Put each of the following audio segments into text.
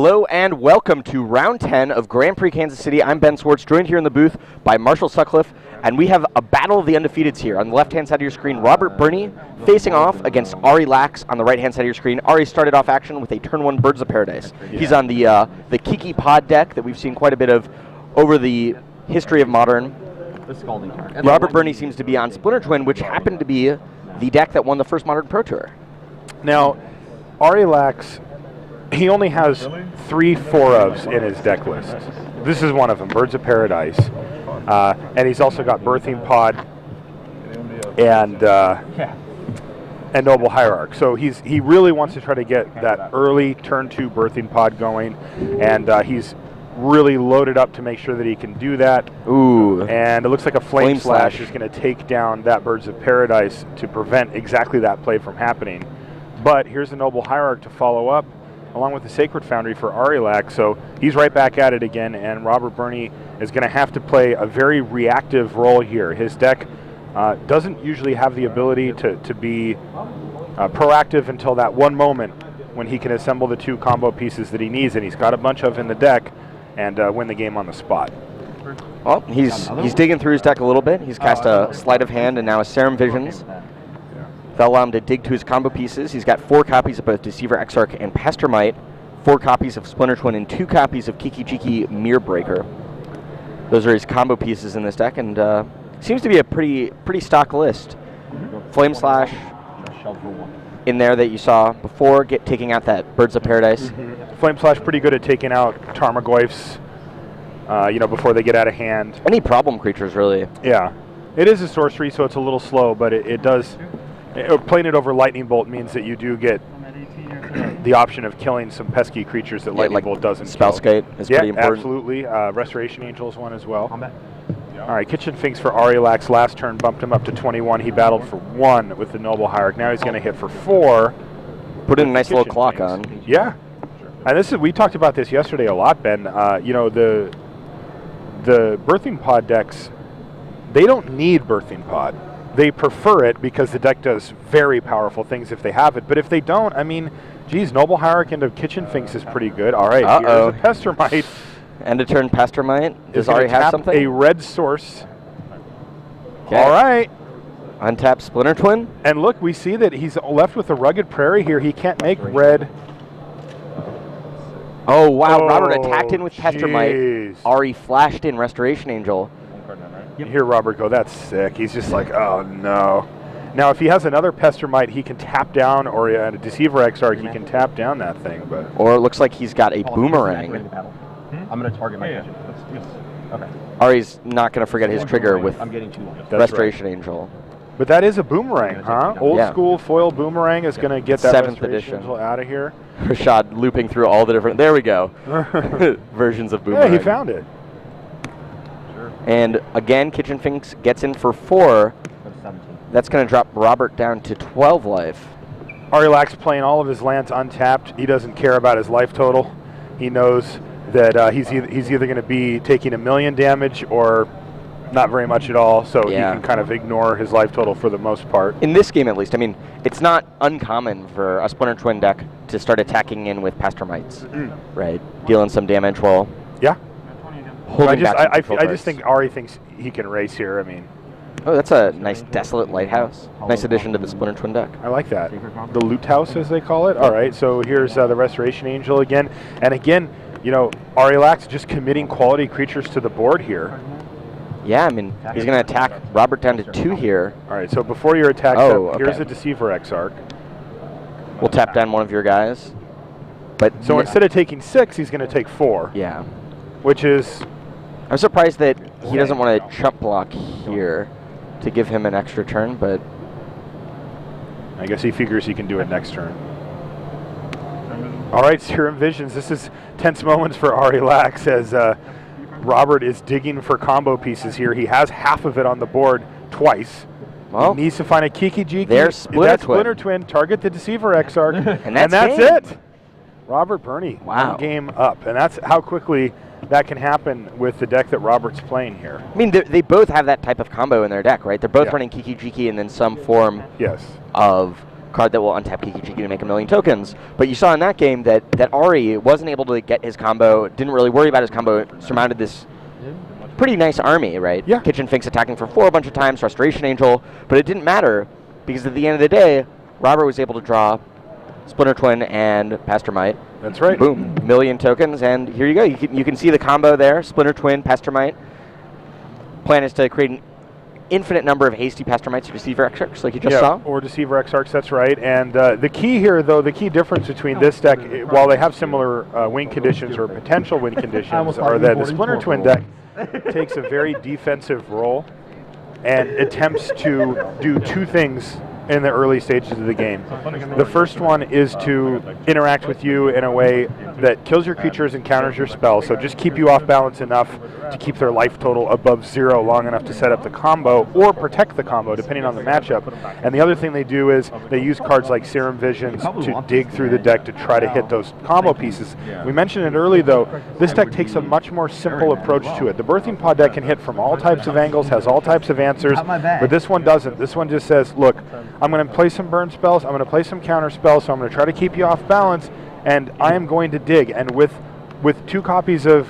Hello and welcome to round 10 of Grand Prix Kansas City. I'm Ben Swartz, joined here in the booth by Marshall Sutcliffe, and we have a battle of the undefeateds here. On the left-hand side of your screen, Robert Berni facing off against Ari Lax on the right-hand side of your screen. Ari started off action with a turn 1 Birds of Paradise. Yeah. He's on the Kiki Pod deck that we've seen quite a bit of over the history of Modern. The Scalding Tarn. Robert Berni seems to be on Splinter Twin, which happened to be the deck that won the first Modern Pro Tour. Now, Ari Lax, he only has 3 4-ofs in his deck list. This is one of them, Birds of Paradise. And he's also got Birthing Pod and Noble Hierarch. So he really wants to try to get that early turn 2 Birthing Pod going, and he's really loaded up to make sure that he can do that. Ooh. And it looks like a Flame Slash is going to take down that Birds of Paradise to prevent exactly that play from happening. But here's the Noble Hierarch to follow up, along with the Sacred Foundry for Ari Lax. So he's right back at it again, and Robert Berni is going to have to play a very reactive role here. His deck doesn't usually have the ability to be proactive until that one moment when he can assemble the 2 combo pieces that he needs, and he's got a bunch of in the deck, and win the game on the spot. Well, he's digging through his deck a little bit. He's cast a Sleight of Hand and now a Serum Visions. That'll allow him to dig to his combo pieces. He's got 4 copies of both Deceiver Exarch and Pestermite, 4 copies of Splinter Twin, and 2 copies of Kiki Jiki Mirror Breaker. Those are his combo pieces in this deck, and seems to be a pretty stock list. Flame Slash in there that you saw before, taking out that Birds of Paradise. Flame Slash pretty good at taking out Tarmogoyfs, before they get out of hand. Any problem creatures, really. Yeah. It is a sorcery, so it's a little slow, but it does... playing it over Lightning Bolt means that you do get the option of killing some pesky creatures that Lightning Bolt doesn't kill. Spellskate is pretty important. Absolutely. Restoration Angel is one as well. All right, Kitchen Finks for Ari Lax last turn bumped him up to 21. He battled for 1 with the Noble Hierarch. Now he's going to hit for 4. Put in a nice little clock on. Yeah. And we talked about this yesterday a lot, Ben. The Birthing Pod decks, they don't need Birthing Pod. They prefer it because the deck does very powerful things if they have it. But if they don't, I mean, geez, Noble Hierarch into Kitchen Finks is pretty good. All right, here's a Pestermite. End of turn Pestermite. Does Ari have something? A red source. Okay. All right. Untap Splinter Twin. And look, we see that he's left with a Rugged Prairie here. He can't make red. Oh, wow. Robert attacked in with Pestermite. Ari flashed in Restoration Angel. You hear Robert go, that's sick. He's just like, oh, no. Now, if he has another Pestermite, he can tap down, or a Deceiver Exarch, he can tap down that thing. But or it looks like he's got a Boomerang. I'm going to target my Kitchen. Okay. Ari's not going to forget his trigger with Restoration Angel. But that is a Boomerang, huh? Old school foil Boomerang is going to get that 7th Restoration edition Angel out of here. Rashad looping through all the different, there we go, versions of Boomerang. Yeah, he found it. And again, Kitchen Finks gets in for 4. That's going to drop Robert down to 12 life. Ari Lax playing all of his lands untapped. He doesn't care about his life total. He knows that he's either going to be taking 1,000,000 damage or not very much at all, so he can kind of ignore his life total for the most part. In this game, at least. I mean, it's not uncommon for a Splinter Twin deck to start attacking in with Pestermites, right? Dealing some damage while... Yeah. I just think Ari thinks he can race here. I mean, oh, that's a nice Desolate Lighthouse. Nice addition to the Splinter Twin deck. I like that. The Loot House, as they call it. All right, so here's the Restoration Angel again. And again, Ari Lax just committing quality creatures to the board here. Yeah, I mean, he's going to attack Robert down to 2 here. All right, so before your attack, here's a Deceiver Exarch. We'll tap down one of your guys. So instead of taking 6, he's going to take 4. Yeah. Which is... I'm surprised that he doesn't want to chump block here to give him an extra turn, but... I guess he figures he can do it next turn. All right, Serum Visions. This is tense moments for Ari Lax as Robert is digging for combo pieces here. He has half of it on the board twice. Well, he needs to find a Kiki Jiki. There's Splinter Twin. Target the Deceiver Exarch. and that's it. Robert Berni. Wow. One game up. And that's how quickly that can happen with the deck that Robert's playing here. I mean, they both have that type of combo in their deck, right? They're both running Kiki Jiki and then some form of card that will untap Kiki Jiki to make 1,000,000 tokens. But you saw in that game that Ari wasn't able to get his combo, didn't really worry about his combo, surmounted this pretty nice army, right? Yeah. Kitchen Finks attacking for 4 a bunch of times, Restoration Angel, but it didn't matter because at the end of the day, Robert was able to draw Splinter Twin and Pastor Might. That's right. Boom, 1,000,000 tokens, and here you go. You can see the combo there, Splinter Twin, Pastor Might. Plan is to create an infinite number of hasty Pastor Mites or Deceiver Exarchs, like you just saw. Or Deceiver Exarchs, that's right. And the key here, though, the key difference between this deck, while they have similar win conditions or potential win conditions, are that the Splinter Twin deck takes a very defensive role and attempts to do 2 things in the early stages of the game. The first one is to interact with you in a way that kills your creatures and counters your spells, so just keep you off balance enough to keep their life total above 0 long enough to set up the combo or protect the combo, depending on the matchup. And the other thing they do is they use cards like Serum Visions to dig through the deck to try to hit those combo pieces. We mentioned it early, though, this deck takes a much more simple approach to it. The Birthing Pod deck can hit from all types of angles, has all types of answers, but this one doesn't. This one just says, look, I'm going to play some burn spells, I'm going to play some counter spells, so I'm going to try to keep you off balance, and I am going to dig. And with 2 copies of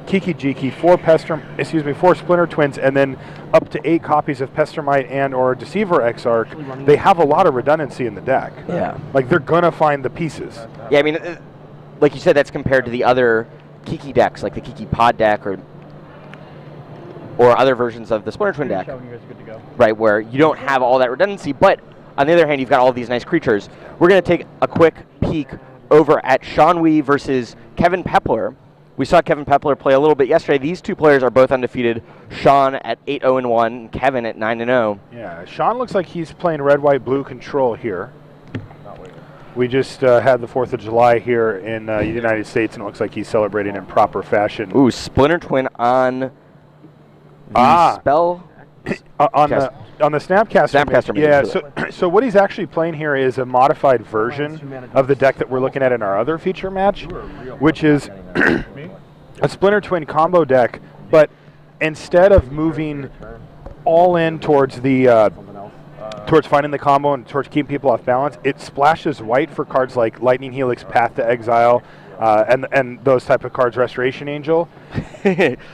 Kiki Jiki, 4 Splinter Twins, and then up to 8 copies of Pestermite and or Deceiver Exarch, they have a lot of redundancy in the deck. Yeah. Like, they're going to find the pieces. Yeah, I mean, like you said, that's compared to the other Kiki decks, like the Kiki Pod deck or other versions of the Splinter Twin deck, right, where you don't have all that redundancy, but on the other hand, you've got all these nice creatures. We're going to take a quick peek over at Shawn Weihe versus Kevin Peppler. We saw Kevin Peppler play a little bit yesterday. These 2 players are both undefeated. Shawn at 8-0-1, Kevin at 9-0. Yeah, Shawn looks like he's playing red, white, blue control here. We just had the 4th of July here in the United States, and it looks like he's celebrating in proper fashion. Ooh, Splinter Twin on the spell. On the Snapcaster. Snapcaster Yeah, mage. so what he's actually playing here is a modified version of the deck that we're looking at in our other feature match, which is a Splinter Twin combo deck, but instead of moving all in towards the towards finding the combo and towards keeping people off balance, it splashes white for cards like Lightning Helix, Path to Exile, and those type of cards, Restoration Angel.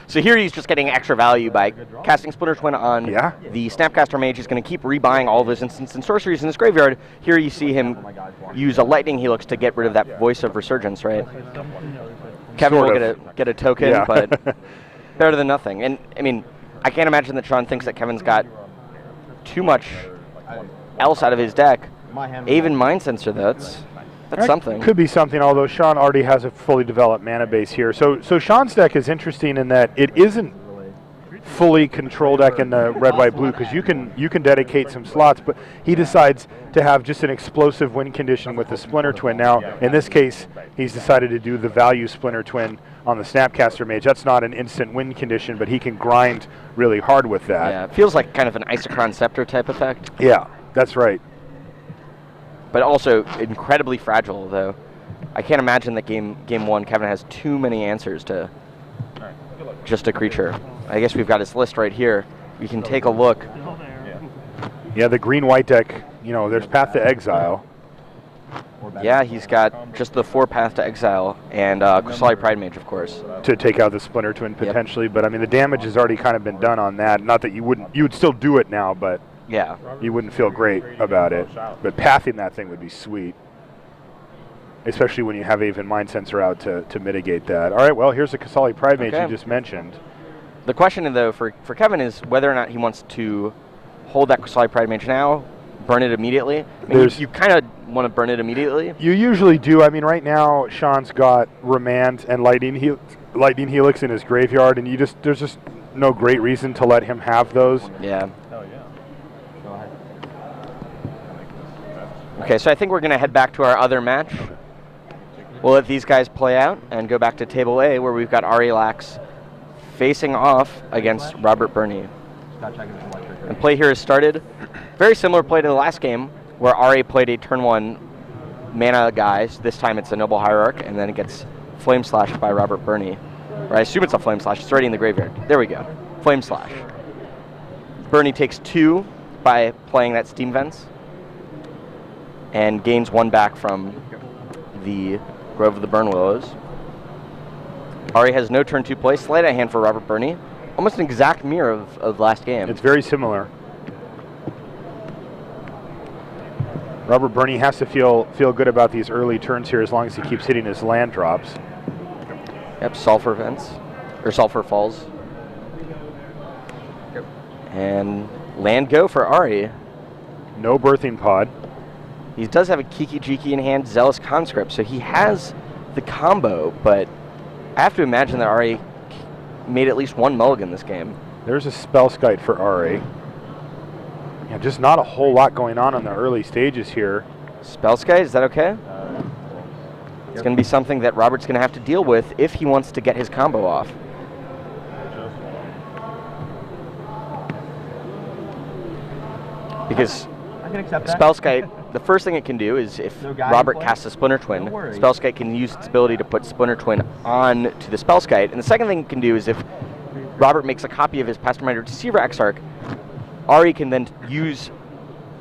So here he's just getting extra value by casting Splinter Twin on the Snapcaster Mage. He's going to keep rebuying all of his instants and sorceries in his graveyard. Here you see him use a Lightning Helix to get rid of that Voice of Resurgence, right? Kevin will get a token, but better than nothing. And, I mean, I can't imagine that Shawn thinks that Kevin's got too much else out of his deck. Even Mind Sensor, that's something. Could be something, although Shawn already has a fully developed mana base here. So Shawn's deck is interesting in that it isn't fully control deck in the red, white, blue, because you can dedicate some slots, but he decides to have just an explosive win condition with the Splinter Twin. Now, in this case, he's decided to do the value Splinter Twin on the Snapcaster Mage. That's not an instant win condition, but he can grind really hard with that. Yeah, it feels like kind of an Isochron Scepter type effect. Yeah, that's right. But also incredibly fragile, though. I can't imagine that game 1 Kevin has too many answers to just a creature. I guess we've got his list right here. We can take a look. Yeah, the green-white deck, there's Path to Exile. Yeah, he's got just the 4 Path to Exile and Kusali Pride Mage, of course. To take out the Splinter Twin potentially, but I mean the damage has already kind of been done on that. Not that you would still do it now, but yeah, you wouldn't feel great about it. But pathing that thing would be sweet, especially when you have even Mind Sensor out to mitigate that. All right, well, here's the Kusali Pride Mage you just mentioned. The question, though, for Kevin is whether or not he wants to hold that Kusali Pride Mage now, burn it immediately. I mean, you kind of want to burn it immediately. You usually do. I mean, right now, Shawn's got Remand and Lightning Helix in his graveyard, and there's just no great reason to let him have those. Yeah. Okay, so I think we're going to head back to our other match. We'll let these guys play out and go back to Table A, where we've got Ari Lax facing off against Robert Berni. And play here has started. Very similar play to the last game, where Ari played a turn 1 mana guys. This time it's a Noble Hierarch, and then it gets Flame Slashed by Robert Berni. Or I assume it's a Flame Slash. It's already in the graveyard. There we go. Flame Slash. Berni takes 2 by playing that Steam Vents. and gains 1 back from the Grove of the Burn Willows. Ari has no turn 2 play. Sleight of hand for Robert Berni. Almost an exact mirror of last game. It's very similar. Robert Berni has to feel good about these early turns here as long as he keeps hitting his land drops. Yep, Sulfur Vents, or Sulfur Falls. Yep. And land go for Ari. No birthing pod. He does have a Kiki Jiki in hand, Zealous Conscript, so he has the combo, but I have to imagine that Ari made at least 1 mulligan this game. There's a Spellskite for Ari. Yeah, just not a whole lot going on in the early stages here. Spellskite, is that okay? It's going to be something that Robert's going to have to deal with if he wants to get his combo off. Because I can accept that. Spellskite, the first thing it can do is if No guy Robert in play? casts a Splinter Twin, No worries. Spellskite can use its ability to put Splinter Twin on to the Spellskite. And the second thing it can do is if Robert makes a copy of his Pasterminder Deceiver Exarch, Ari can then use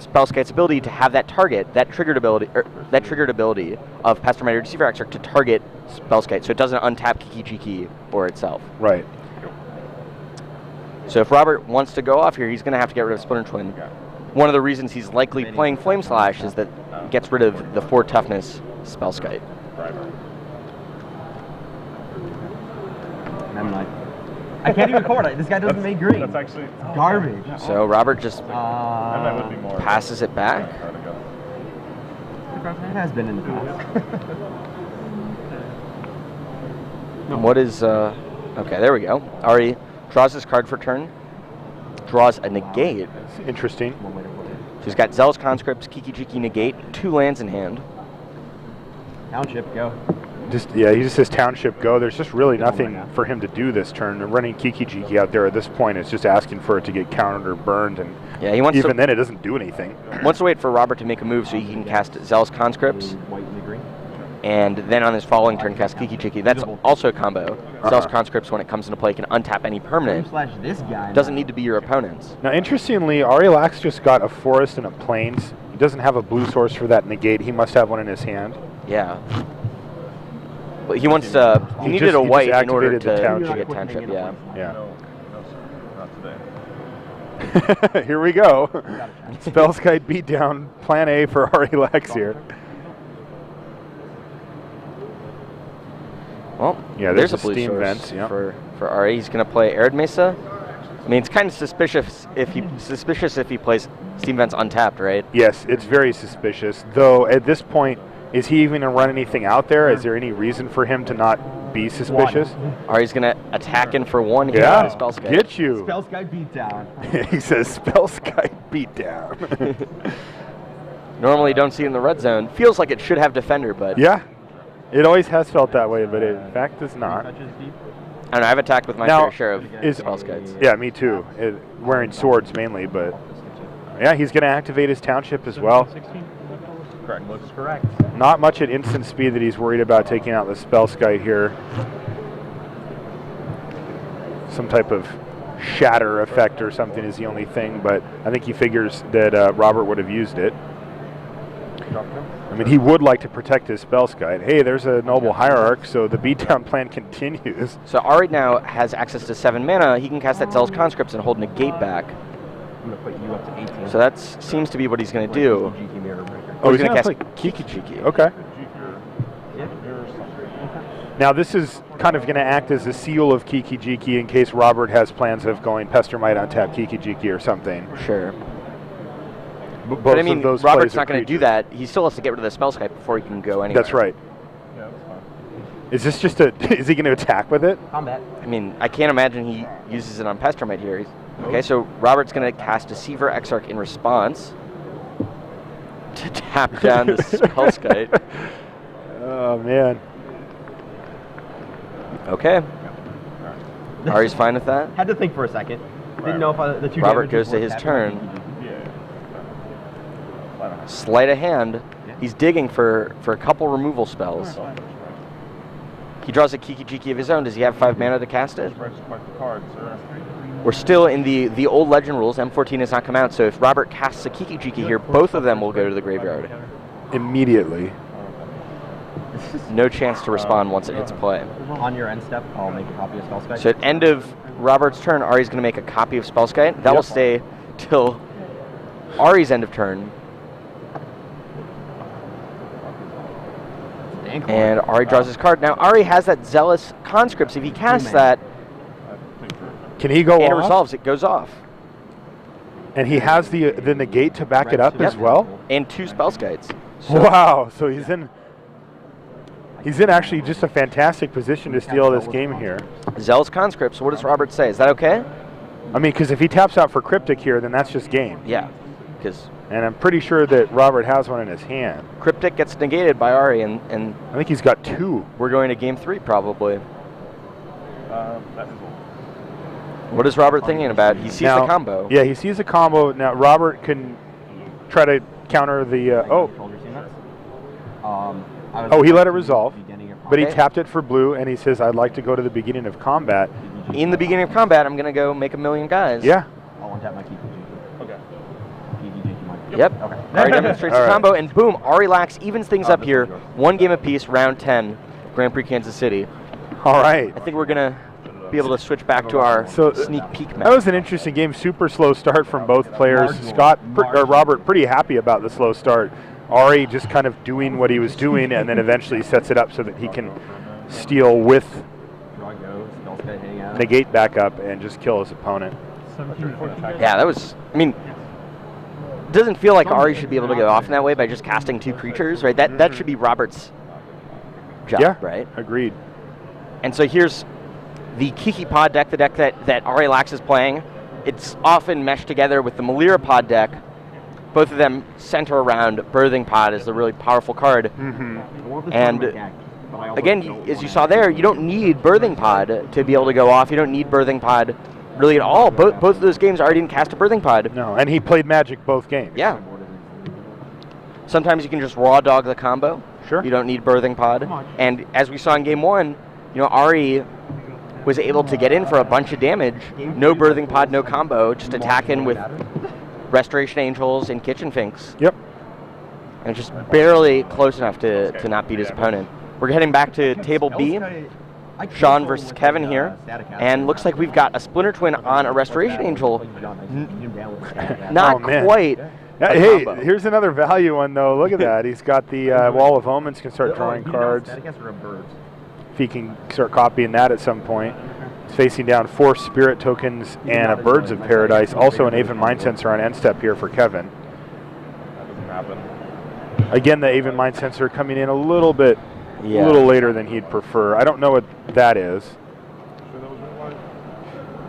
Spellskite's ability to have that target, that triggered ability of Pasterminder Deceiver Exarch to target Spellskite, so it doesn't untap Kiki Jiki or itself. Right. So if Robert wants to go off here, he's going to have to get rid of Splinter Twin. One of the reasons he's likely playing Flame Slash is that it gets rid of the 4 toughness Spellskite. I'm like, I can't even record it. This guy doesn't make green. That's actually Garbage. So Robert just and that would be more. passes it back. It has been in the past. What is, okay, there we go. Ari draws his card for turn, draws a negate. Interesting. So he's got Zealous Conscripts, Kiki Jiki negate, 2 lands in hand. Township, go. Yeah, he just says Township go. There's just really nothing for him to do this turn. And running Kiki Jiki out there at this point is just asking for it to get countered or burned, and Yeah, he wants even to, then it doesn't do anything. wants to wait for Robert to make a move so he can cast Zealous Conscripts, White and the green. and then on his following turn cast Kiki Jiki. That's also a combo. Zealous Conscripts, when it comes into play, can untap any permanent. Slash this guy. Doesn't need to be your opponent's. Now, interestingly, Ari Lax just got a forest and a plains. He doesn't have a blue source for that negate. He must have one in his hand. Yeah. But he wants to. He needed a he white just in order activated the to township. get Township. Yeah. Yeah. No, sir, not today. Here we go. Spellskite beatdown, plan A for Ari Lax here. Well, Yeah, there's there's a the blue steam source vents, yeah. for Ari. He's going to play Arid Mesa. I mean, it's kind of suspicious if he plays Steam Vents untapped, right? Yes, it's very suspicious. Though at this point, is he even going to run anything out there? Is there any reason for him to not be suspicious? Ari's going to attack in for 1 here Yeah, with his Spellskite. get you. Spellskite beatdown. He says Spellskite beatdown. Normally, you don't see it in the red zone. Feels like it should have Defender, but Yeah, it always has felt that way, but it in fact does not. Touches deep. I don't know. I've attacked with my Now, fair share of is- Spellskites. Yeah, me too. Wearing swords mainly, but yeah, he's going to activate his township as well. Correct. Looks correct. Not much at instant speed that he's worried about taking out the Spellskite here. Some type of shatter effect or something is the only thing, but I think he figures that Robert would have used it. I mean, he would like to protect his Spellskite. Hey, there's a Noble Hierarch, so the beatdown plan continues. So Ari now has access to 7 mana. He can cast that Zealous Conscripts and hold negate back. I'm going to put you up to 18. So that seems to be what he's going to do. GT mirror breaker. Oh, he's he's going to gonna cast Kiki Jiki. Okay. Yeah. Now, this is kind of going to act as a seal of Kiki Jiki in case Robert has plans of going Pestermite on tap Kiki Jiki or something. Sure. Both But I of mean, those Robert's plays are not going to do creatures. that. He still has to get rid of the Spellskite before he can go anywhere. That's right. Yeah, that's fine. Is this just a? Is he going to attack with it? Combat. I mean, I can't imagine he uses it on Pestermite here. Okay, so Robert's going to cast Deceiver Exarch in response to tap down the Spellskite. Oh man. Okay. Ari's fine with that. Had to think for a second. Didn't know if the two Robert damages goes to were his tapped turn. on. Yeah. Flat out. Sleight of hand. He's digging for a couple removal spells. He draws a Kiki Jiki of his own. Does he have 5 mana to cast it? Register mark the card, sir. We're still in the old legend rules. M14 has not come out, so if Robert casts a Kiki Jiki here, both of them will go to the graveyard. immediately. No chance to respond once it hits play. On your end step, I'll make a copy of Spellskite. So at end of Robert's turn, Ari's going to make a copy of Spellskite. That will stay till Ari's end of turn. And Ari draws his card. Now Ari has that Zealous Conscripts. If he casts that Can he go and it off? resolves, it goes off. And he has the negate to back it up as well? And 2 Spellskites. So Wow, so he's in actually just a fantastic position to steal this game here. Zealous Conscripts, what does Robert say? Is that okay? I mean, because if he taps out for Cryptic here, then that's just game. Yeah, because And I'm pretty sure that Robert has one in his hand. Cryptic gets negated by Ari, and I think he's got 2. we're going to game 3 probably. That is What is Robert thinking about? He sees the combo. Yeah, he sees a combo. Now Robert can try to counter the. He let it resolve, but he Okay. tapped it for blue, and he says, "I'd like to go to the beginning of combat." In the beginning of combat, I'm going to go make a million guys. Yeah. I'll untap my Kiki. okay. Yep. Okay. Ari demonstrates All the right. combo, and boom, Ari Lax evens things up here. 1 game apiece, round 10, Grand Prix Kansas City. All right. I think we're going to be able to switch back to our So, sneak peek match. That was an interesting game. Super slow start from both players. Robert pretty happy about the slow start. Ari just kind of doing what he was doing, and then eventually sets it up so that he can steal with negate back up and just kill his opponent. Yeah, that was, I mean, it doesn't feel like Ari should be able to go off in that way by just casting 2 creatures, right? That should be Robert's job, Yeah, right? agreed. And so here's the Kiki Pod deck, the deck that Ari Lax is playing. It's often meshed together with the Malira Pod deck. Both of them center around Birthing Pod as the really powerful card. And again, as you saw there, you don't need Birthing Pod to be able to go off. You don't need Birthing Pod really at all. Both of those games, Ari didn't cast a Birthing Pod. No, and he played Magic both games. Yeah. Sometimes you can just raw dog the combo. Sure. You don't need Birthing Pod. And as we saw in game 1, Ari was able to get in for a bunch of damage. No Birthing Pod, no combo, just attacking with Restoration Angels and Kitchen Finks. Yep. And just barely close enough to not beat his opponent. We're heading back to table B. Shawn versus Kevin here. And looks like we've got a Splinter Twin on a Restoration Angel. Not Oh, man. quite. Yeah, a hey, combo. here's another value one, though. Look at that. He's got the Wall of Omens, can start drawing cards. If he can start copying that at some point. He's facing down 4 Spirit Tokens and a Birds of Paradise. Also an Aven Mind Sensor on end step here for Kevin. That doesn't happen. Again, the Aven Mind Sensor coming in a little bit, Yeah. a little later than he'd prefer. I don't know what that is.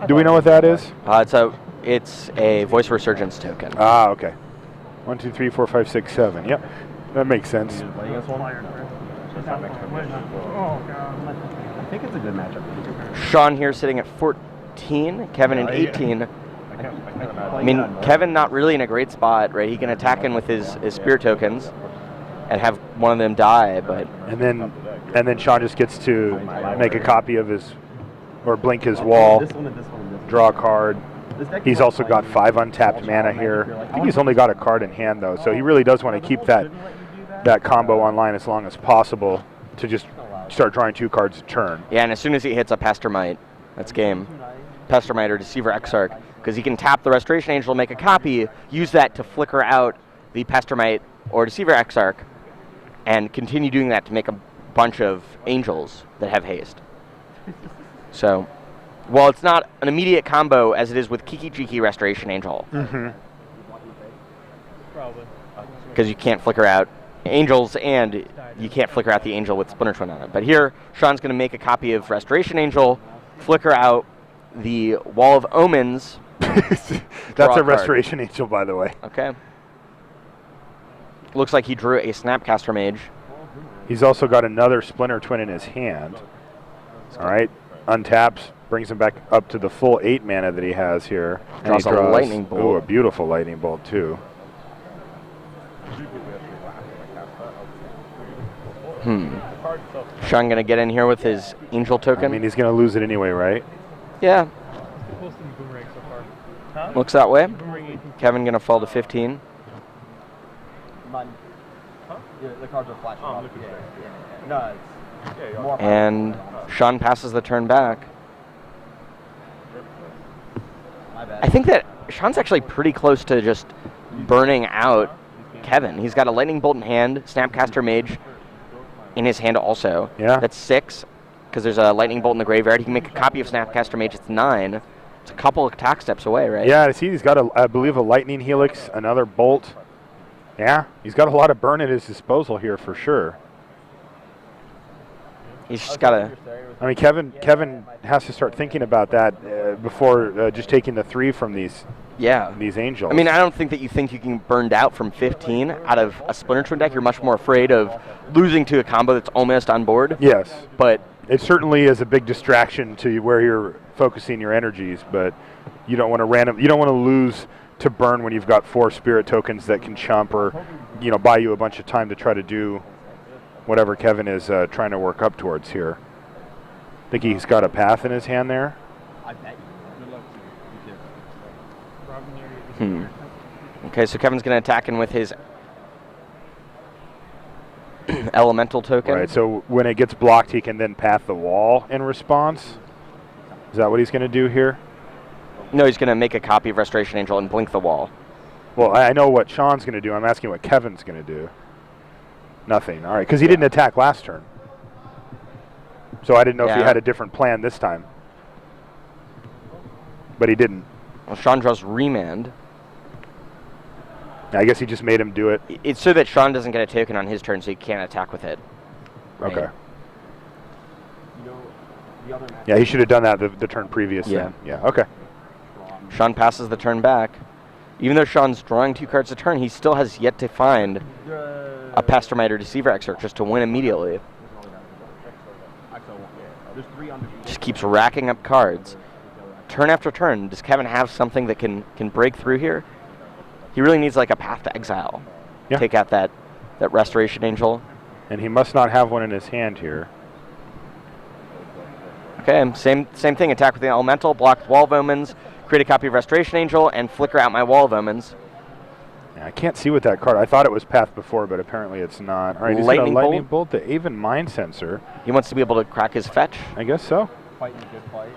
Do we know what that is? It's a Voice Resurgence token. Ah, okay. 1, 2, 3, 4, 5, 6, 7. Yep, that makes sense. I think it's a good matchup. Shawn here sitting at 14, Kevin at 18. I mean, Kevin not really in a great spot, right? He can attack in with his Spirit Tokens and have one of them die, but And then Shawn just gets to make a copy of his, or blink his wall, draw a card. He's also got 5 untapped mana here. I think he's only got a card in hand though, so he really does want to keep that combo online as long as possible to just start drawing 2 cards a turn. yeah, and as soon as he hits a Pestermite, that's game. Pestermite or Deceiver Exarch, because he can tap the Restoration Angel, make a copy, use that to flicker out the Pestermite or Deceiver Exarch, and continue doing that to make a bunch of angels that have haste. So, while it's not an immediate combo as it is with Kiki Jiki Restoration Angel, because you can't flicker out angels and you can't flicker out the angel with Splinter Twin on it. But here, Shawn's going to make a copy of Restoration Angel, flicker out the Wall of Omens. That's Draw a a card. Restoration Angel, by the way. Okay. Looks like he drew a Snapcaster Mage. He's also got another Splinter Twin in his hand. All right, untaps, brings him back up to the full 8 mana that he has here. And Draws he a lightning bolt. Ooh, a beautiful lightning bolt too. Shawn going to get in here with his Angel token. I mean, he's going to lose it anyway, right? Yeah. Looks that way. Kevin going to fall to 15. The cards are flashing up. No, it's more. And Shawn passes the turn back. My bad. I think that Shawn's actually pretty close to just burning out Kevin. He's got a lightning bolt in hand, Snapcaster Mage in his hand also. Yeah. That's 6, because there's a lightning bolt in the graveyard. He can make a copy of Snapcaster Mage. It's 9. It's a couple of attack steps away, right? Yeah, I see he's got, I believe, a lightning helix, another bolt. Yeah, he's got a lot of burn at his disposal here for sure. He's just got to... I mean, Kevin has to start thinking about that before just taking the 3 from these angels. I mean, I don't think that you think you can get burned out from 15 out of a Splinter Twin deck. You're much more afraid of losing to a combo that's almost on board. Yes. But it certainly is a big distraction to where you're focusing your energies, but you don't want to lose to burn when you've got 4 spirit tokens that can chump or, buy you a bunch of time to try to do whatever Kevin is trying to work up towards here. I think he's got a path in his hand there. I bet you. Good luck. Okay, so Kevin's going to attack in with his elemental token. Right, so when it gets blocked, he can then path the wall in response. Is that what he's going to do here? No, he's going to make a copy of Restoration Angel and blink the wall. Well, I know what Shawn's going to do. I'm asking what Kevin's going to do. Nothing. All right, because he didn't attack last turn. So I didn't know if he had a different plan this time. But he didn't. Well, Shawn draws Remand. I guess he just made him do it. It's so that Shawn doesn't get a token on his turn, so he can't attack with it. Right? Okay. Yeah, he should have done that the turn previous. Yeah. Then. Yeah, okay. Shawn passes the turn back. Even though Shawn's drawing 2 cards a turn, he still has yet to find a Pastormite or Deceiver Exarch just to win immediately. Just keeps racking up cards. Turn after turn, does Kevin have something that can break through here? He really needs like a Path to Exile. Yeah. Take out that Restoration Angel. And he must not have one in his hand here. Okay, same thing. Attack with the Elemental, block Wall of Omens, create a copy of Restoration Angel, and flicker out my Wall of Omens. Yeah, I can't see what that card. I thought it was Path before, but apparently it's not. All right, he's got a lightning bolt, the Aven Mind Sensor. He wants to be able to crack his fetch. I guess so. Fighting a good fight.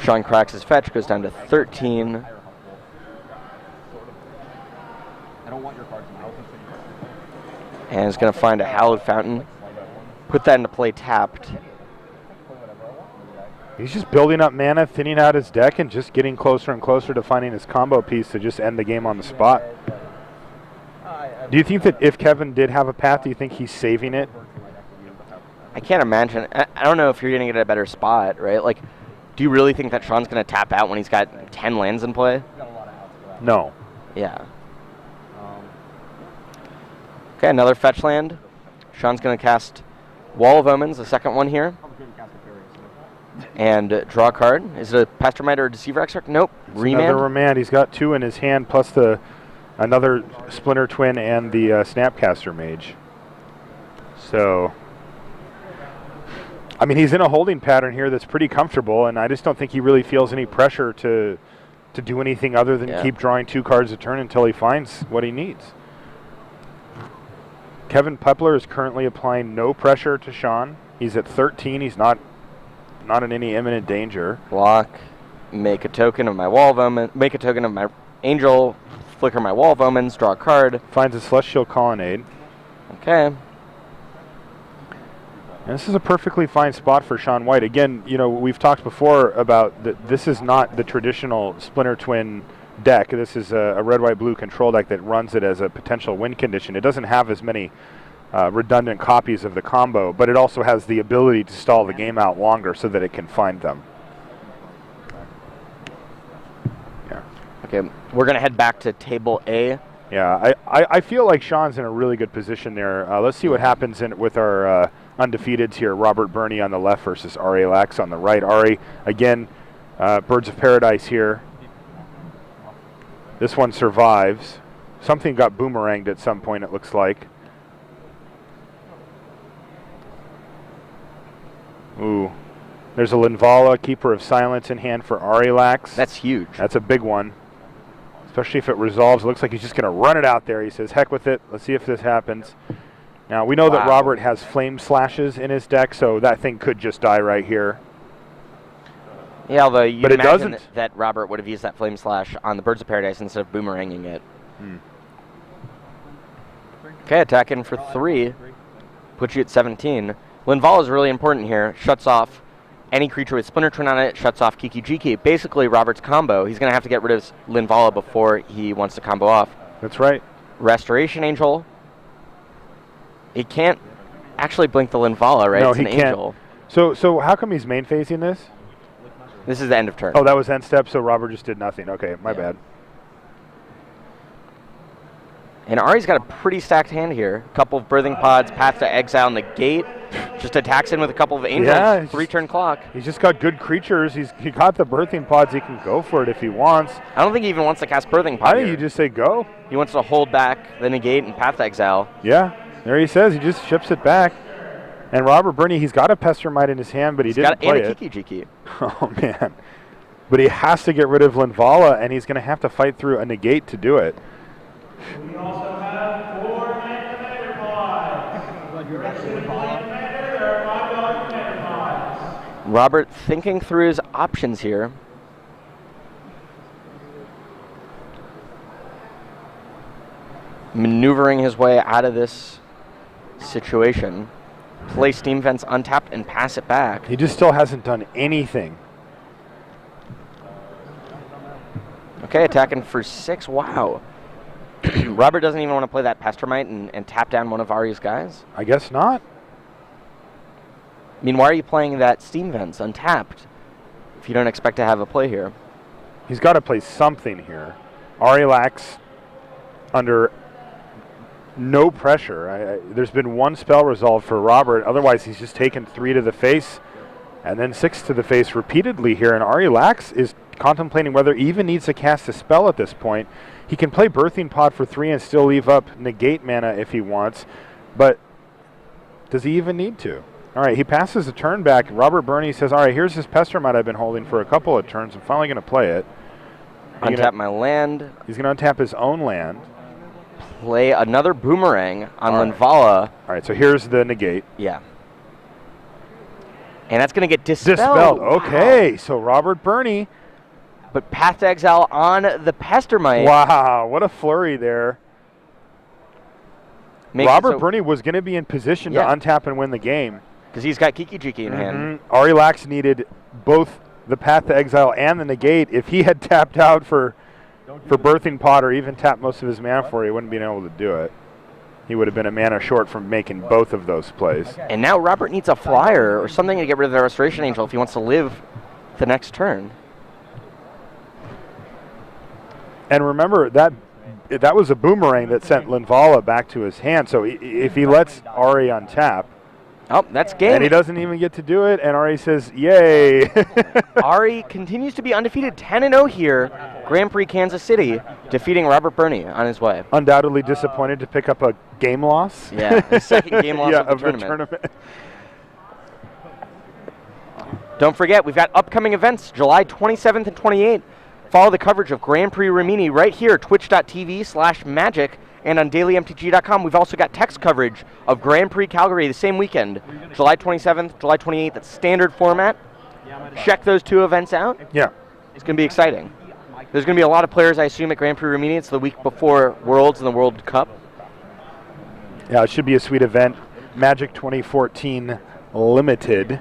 Shawn cracks his fetch, goes down to 13. I don't want your cards in And is going to find a Hallowed Fountain. Put that into play tapped. He's just building up mana, thinning out his deck, and just getting closer and closer to finding his combo piece to just end the game on the spot. Do you think that if Kevin did have a path, do you think he's saving it? I can't imagine. I don't know if you're going to get a better spot, right? Like, do you really think that Shawn's going to tap out when he's got 10 lands in play? No. Yeah. Okay, another fetch land. Shawn's going to cast Wall of Omens, the second one here. And draw a card. Is it a Pastormite or a Deceiver Exarch? Nope. Remand. Another Remand. He's got 2 in his hand, plus another Splinter Twin and the Snapcaster Mage. So, I mean, he's in a holding pattern here that's pretty comfortable, and I just don't think he really feels any pressure to do anything other than keep drawing 2 cards a turn until he finds what he needs. Kevin Peppler is currently applying no pressure to Shawn. He's at 13. He's not in any imminent danger. Block, make a token of my Wall of Omens, make a token of my Angel, flicker my Wall of Omens, draw a card. Finds a Celestial Colonnade. Okay. And this is a perfectly fine spot for Shawn White. Again, we've talked before about that this is not the traditional Splinter Twin deck. This is a red, white, blue control deck that runs it as a potential win condition. It doesn't have as many redundant copies of the combo, but it also has the ability to stall the game out longer so that it can find them. Yeah. Okay, we're going to head back to table A. Yeah, I feel like Shawn's in a really good position there. Let's see what happens with our undefeateds here. Robert Berni on the left versus Ari Lax on the right. Ari, again, Birds of Paradise here. This one survives. Something got boomeranged at some point, it looks like. Ooh. There's a Linvala, Keeper of Silence in hand for Ari Lax. That's huge. That's a big one. especially if it resolves. It looks like he's just going to run it out there. He says, heck with it. Let's see if this happens. Now, we know that Robert has flame slashes in his deck, so that thing could just die right here. Yeah, although you'd But it imagine doesn't. that Robert would have used that flame slash on the Birds of Paradise instead of boomeranging it. Okay, attacking for 3. Puts you at 17. Linvala is really important here. Shuts off any creature with Splinter Twin on it. Shuts off Kiki Jiki. Basically, Robert's combo. He's going to have to get rid of Linvala before he wants to combo off. That's right. Restoration Angel. He can't actually blink the Linvala, right? No, it's he an can't. angel. So how come he's main phasing this? This is the end of turn. Oh, that was end step, so Robert just did nothing. Okay, my bad. And Ari's got a pretty stacked hand here. A couple of Birthing Pods, Path to Exile, Negate. Just attacks in with a couple of Angels. Yeah, 3-turn clock. He's just got good creatures. He got the Birthing Pods. He can go for it if he wants. I don't think he even wants to cast Birthing Pod I think here. you just say go. He wants to hold back the Negate and Path to Exile. Yeah, there he says. He just ships it back. And Robert Berni, he's got a Pestermite in his hand, but he didn't play and a it. Kiki Jiki. Oh, man. But he has to get rid of Linvala, and he's going to have to fight through a Negate to do it. We also have 4 Commander Pods. There are $5 Commander Pods. Robert thinking through his options here. Maneuvering his way out of this situation. Play Steam Vents untapped and pass it back. He just still hasn't done anything. Okay, attacking for 6. Wow. Robert doesn't even want to play that Pestermite and tap down one of Ari's guys? I guess not. I mean, why are you playing that Steam Vents untapped if you don't expect to have a play here? He's got to play something here. Arilax under no pressure. There's been 1 spell resolved for Robert. Otherwise, he's just taken 3 to the face and then 6 to the face repeatedly here. And Arilax is contemplating whether he even needs to cast a spell at this point. He can play Birthing Pod for 3 and still leave up Negate mana if he wants. But does he even need to? All right, he passes a turn back. Robert Berni says, all right, here's this Pestermite I've been holding for a couple of turns. I'm finally going to play it. Untap my land. He's going to untap his own land. Play another Boomerang on All right. Linvala. All right, so here's the Negate. Yeah. And that's going to get dispelled. Dispelled. Okay, Wow. so Robert Berni. But Path to Exile on the Pestermite. Wow, what a flurry there. Robert Berni was going to be in position to untap and win the game. Because he's got Kiki Jiki in hand. Arilax needed both the Path to Exile and the Negate. If he had tapped out for Birthing Pod or even tapped most of his mana for it, he wouldn't have been able to do it. He would have been a mana short from making both of those plays. And now Robert needs a flyer or something to get rid of the Restoration Angel if he wants to live the next turn. And remember, that was a Boomerang that sent Linvala back to his hand. So if he lets Ari untap, that's game. and he doesn't even get to do it, and Ari says, yay. Ari continues to be undefeated 10-0 here. Grand Prix Kansas City, defeating Robert Berni on his way. Undoubtedly disappointed to pick up a game loss. Yeah, his second game loss of the the tournament. Don't forget, we've got upcoming events, July 27th and 28th. Follow the coverage of Grand Prix Rimini right here, twitch.tv/magic, and on dailymtg.com. We've also got text coverage of Grand Prix Calgary the same weekend, July 27th, July 28th. That's standard format. Check those 2 events out. Yeah. It's going to be exciting. There's going to be a lot of players, I assume, at Grand Prix Rimini. It's the week before Worlds and the World Cup. Yeah, it should be a sweet event. Magic 2014 Limited.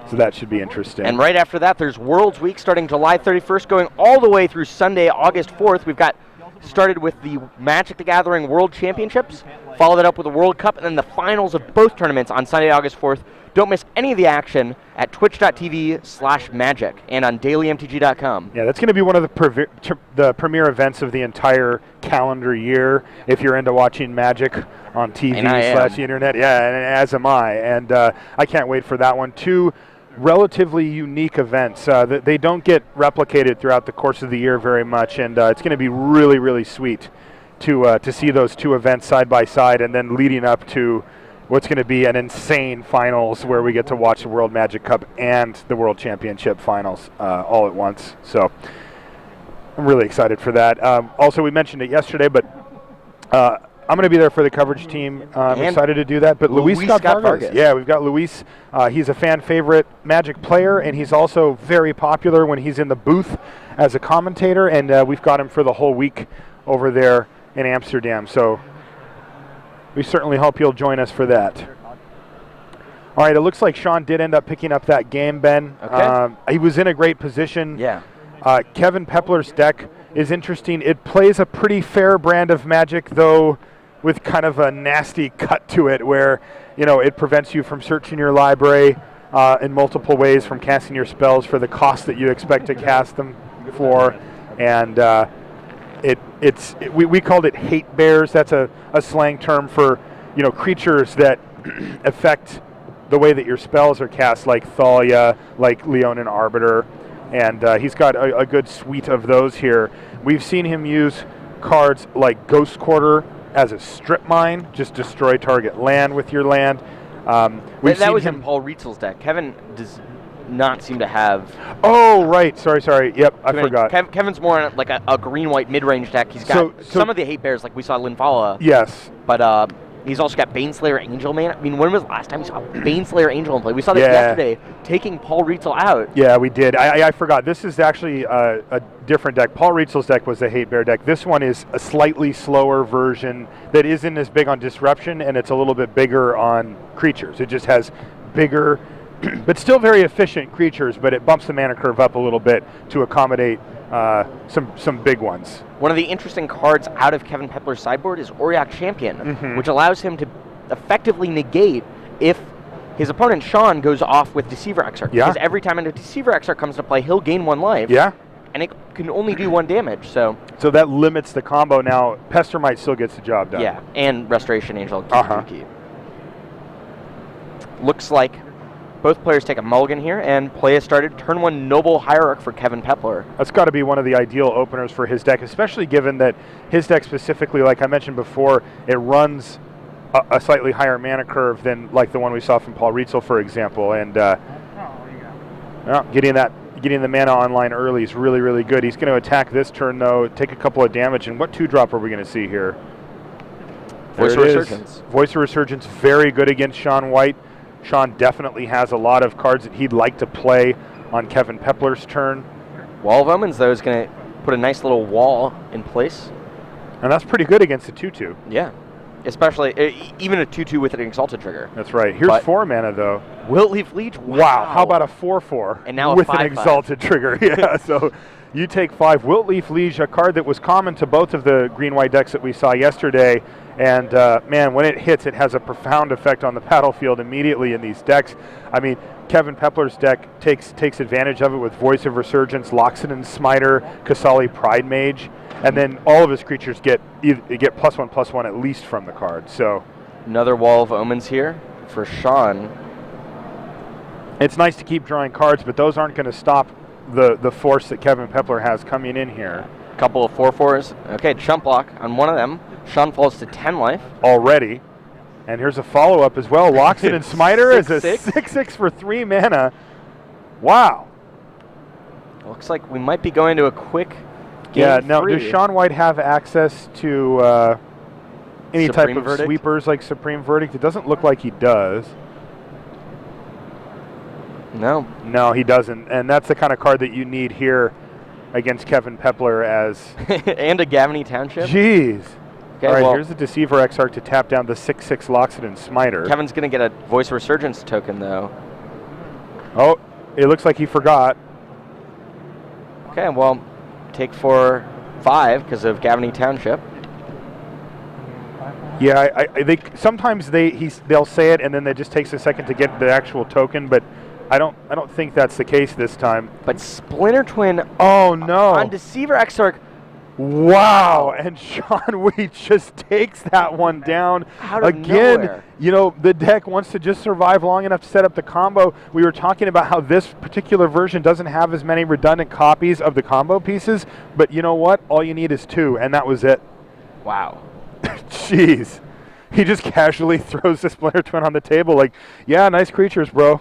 So that should be interesting. And right after that, there's Worlds Week starting July 31st, going all the way through Sunday, August 4th. We've got started with the Magic the Gathering World Championships, followed that up with the World Cup, and then the finals of both tournaments on Sunday, August 4th. Don't miss any of the action at twitch.tv/magic and on dailymtg.com. Yeah, that's going to be one of the premier events of the entire calendar year if you're into watching Magic on TV/internet. Yeah, and as am I. And I can't wait for that one. 2 relatively unique events that they don't get replicated throughout the course of the year very much, and it's going to be really, really sweet to see those 2 events side by side, and then leading up to what's going to be an insane finals where we get to watch the World Magic Cup and the World Championship finals all at once. So I'm really excited for that. Also, we mentioned it yesterday, but I'm going to be there for the coverage team. I'm And excited to do that. But Luis Scott Vargas. Yeah, we've got Luis. He's a fan favorite Magic player, and he's also very popular when he's in the booth as a commentator. And we've got him for the whole week over there in Amsterdam. So we certainly hope you'll join us for that. All right, it looks like Shawn did end up picking up that game, Ben. Okay. He was in a great position. Yeah. Kevin Peppler's deck is interesting. It plays a pretty fair brand of Magic, though with kind of a nasty cut to it where, it prevents you from searching your library in multiple ways, from casting your spells for the cost that you expect to cast them for. And we called it hate bears. That's a slang term for, creatures that affect the way that your spells are cast, like Thalia, like Leonin Arbiter. And he's got a good suite of those here. We've seen him use cards like Ghost Quarter as a strip mine, just destroy target land with your land. That was in Paul Rietzel's deck. Kevin does not seem to have... Oh, right. Sorry. Yep, I forgot. Kevin's more on like a green-white mid-range deck. He's got some of the hate bears, like we saw Linvala. Yes. But he's also got Baneslayer Angel Man. I mean, when was the last time we saw Baneslayer Angel in play? We saw that yesterday, taking Paul Rietzel out. Yeah, we did. I forgot. This is actually a different deck. Paul Rietzel's deck was a hate bear deck. This one is a slightly slower version that isn't as big on disruption, and it's a little bit bigger on creatures. It just has bigger, but still very efficient creatures, but it bumps the mana curve up a little bit to accommodate some big ones. One of the interesting cards out of Kevin Peppler's sideboard is Auriok Champion, which allows him to effectively negate if his opponent, Shawn, goes off with Deceiver Exarch. Yeah. Because every time a Deceiver Exarch comes to play, he'll gain 1 life. Yeah. And it can only do 1 damage, so that limits the combo. Now, Pestermite still gets the job done. yeah, and Restoration Angel. Key. Looks like both players take a mulligan here, and play has started. Turn 1 Noble Hierarch for Kevin Peppler. That's got to be one of the ideal openers for his deck, especially given that his deck specifically, like I mentioned before, it runs a slightly higher mana curve than like the one we saw from Paul Rietzel, for example. And getting the mana online early is really, really good. He's going to attack this turn, though, take a couple of damage. And what 2-drop are we going to see here? Voice of Resurgence. Voice of Resurgence, very good against Shawn White. Shawn definitely has a lot of cards that he'd like to play on Kevin Peppler's turn. Wall of Omens, though, is going to put a nice little wall in place. And that's pretty good against a 2-2. Yeah. Especially, even a 2-2 with an Exalted trigger. That's right. Here's 4 mana, though. Wiltleaf Leech, wow. How about a 4-4? And now with a 5/5. An Exalted trigger. Yeah, so you take 5. Wiltleaf Liege, a card that was common to both of the green-white decks that we saw yesterday. And, man, when it hits, it has a profound effect on the battlefield immediately in these decks. I mean, Kevin Peppler's deck takes advantage of it with Voice of Resurgence, Loxodon Smiter, Kasali Pride Mage, and then all of his creatures get +1/+1 at least from the card. So another Wall of Omens here for Shawn. It's nice to keep drawing cards, but those aren't going to stop the force that Kevin Peppler has coming in here. Couple of 4/4s. Okay, chump block on one of them. Shawn falls to 10 life. Already. And here's a follow-up as well. Loxodon Smiter is a 6/6 for 3 mana. Wow. Looks like we might be going to a quick game. Yeah, now, 3. does Shawn White have access to any Supreme type of Verdict? sweepers like Supreme Verdict? It doesn't look like he does. No. No, he doesn't. And that's the kind of card that you need here against Kevin Peppler as... and a Gavany Township. Jeez. Okay, all right, well, here's the Deceiver Exarch to tap down the 6/6 Loxodon Smiter. Kevin's going to get a Voice of Resurgence token, though. Oh, it looks like he forgot. Okay, well, take 4/5 because of Gavany Township. Yeah, I think sometimes they'll say it and then it just takes a second to get the actual token, but I don't think that's the case this time. But Splinter Twin. Oh no! On Deceiver Exarch. Wow! And Shawn Wheat just takes that one down out of again. Nowhere. You know, the deck wants to just survive long enough to set up the combo. We were talking about how this particular version doesn't have as many redundant copies of the combo pieces, but you know what? All you need is 2, and that was it. Wow. Jeez. He just casually throws the Splinter Twin on the table like, yeah, nice creatures, bro.